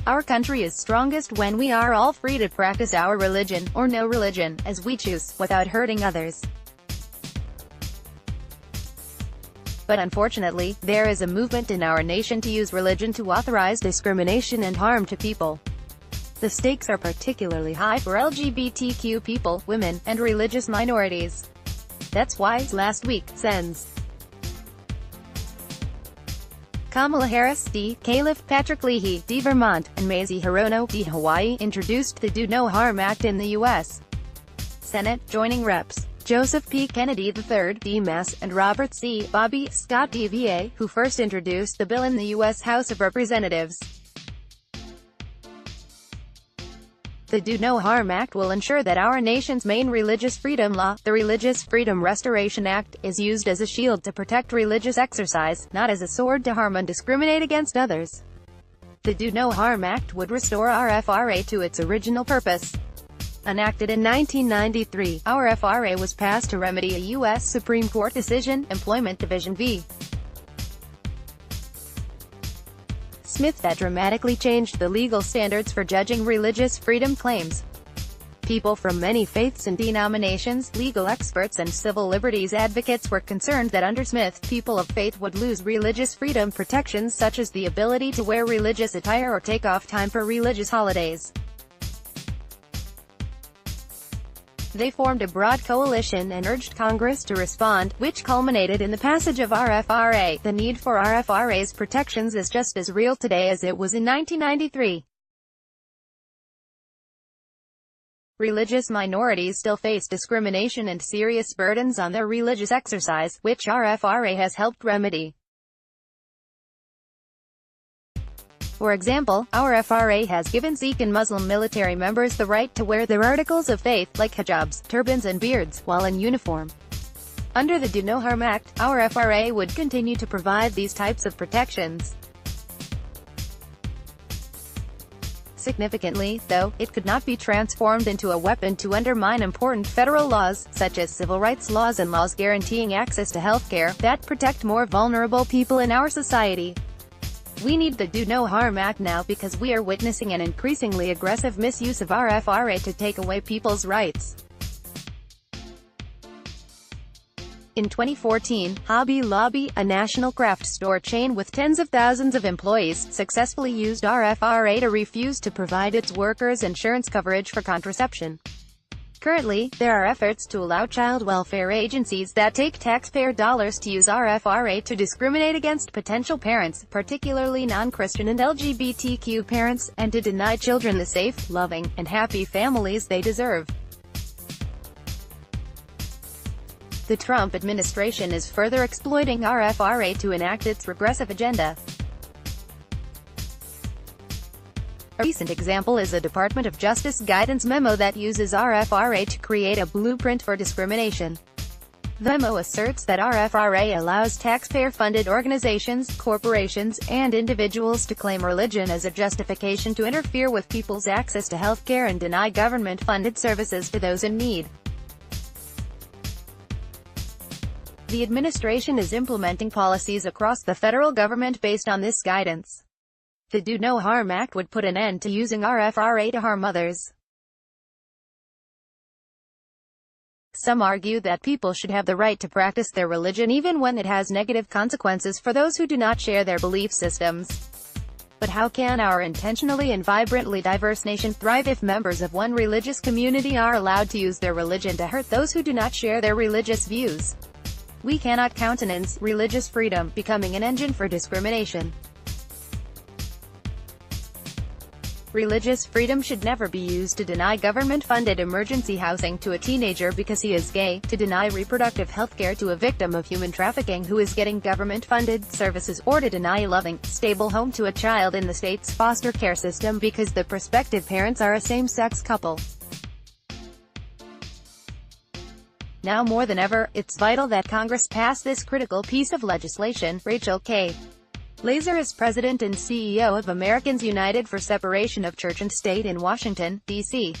Our country is strongest when we are all free to practice our religion, or no religion, as we choose, without hurting others. But unfortunately, there is a movement in our nation to use religion to authorize discrimination and harm to people. The stakes are particularly high for LGBTQ people, women, and religious minorities. That's why, last week, Sens, Kamala Harris, D-Calif, Patrick Leahy, D. Vermont, and Mazie Hirono, D. Hawaii, introduced the Do No Harm Act in the U.S. Senate, joining Reps. Joseph P. Kennedy III, D. Mass, and Robert C. Bobby Scott, DVA, who first introduced the bill in the U.S. House of Representatives. The Do No Harm Act will ensure that our nation's main religious freedom law, the Religious Freedom Restoration Act, is used as a shield to protect religious exercise, not as a sword to harm and discriminate against others. The Do No Harm Act would restore our FRA to its original purpose. Enacted in 1993, our FRA was passed to remedy a U.S. Supreme Court decision, Employment Division v. Smith, that dramatically changed the legal standards for judging religious freedom claims. People from many faiths and denominations, legal experts and civil liberties advocates were concerned that under Smith, people of faith would lose religious freedom protections such as the ability to wear religious attire or take off time for religious holidays. They formed a broad coalition and urged Congress to respond, which culminated in the passage of our FRA. The need for our FRA's protections is just as real today as it was in 1993. Religious minorities still face discrimination and serious burdens on their religious exercise, which our FRA has helped remedy. For example, our FRA has given Sikh and Muslim military members the right to wear their articles of faith, like hijabs, turbans and beards, while in uniform. Under the Do No Harm Act, our FRA would continue to provide these types of protections. Significantly, though, it could not be transformed into a weapon to undermine important federal laws, such as civil rights laws and laws guaranteeing access to health care, that protect more vulnerable people in our society. We need the Do No Harm Act now because we are witnessing an increasingly aggressive misuse of our FRA to take away people's rights. In 2014, Hobby Lobby, a national craft store chain with tens of thousands of employees, successfully used our FRA to refuse to provide its workers insurance coverage for contraception. Currently, there are efforts to allow child welfare agencies that take taxpayer dollars to use our FRA to discriminate against potential parents, particularly non-Christian and LGBTQ parents, and to deny children the safe, loving, and happy families they deserve. The Trump administration is further exploiting our FRA to enact its regressive agenda. A recent example is a Department of Justice guidance memo that uses our FRA to create a blueprint for discrimination. The memo asserts that our FRA allows taxpayer-funded organizations, corporations, and individuals to claim religion as a justification to interfere with people's access to health care and deny government-funded services to those in need. The administration is implementing policies across the federal government based on this guidance. The Do No Harm Act would put an end to using our FRA to harm others. Some argue that people should have the right to practice their religion even when it has negative consequences for those who do not share their belief systems. But how can our intentionally and vibrantly diverse nation thrive if members of one religious community are allowed to use their religion to hurt those who do not share their religious views? We cannot countenance religious freedom becoming an engine for discrimination. Religious freedom should never be used to deny government-funded emergency housing to a teenager because he is gay, to deny reproductive health care to a victim of human trafficking who is getting government-funded services, or to deny a loving, stable home to a child in the state's foster care system because the prospective parents are a same-sex couple. Now more than ever, it's vital that Congress pass this critical piece of legislation. Rachel K. Laser is president and CEO of Americans United for Separation of Church and State in Washington, D.C.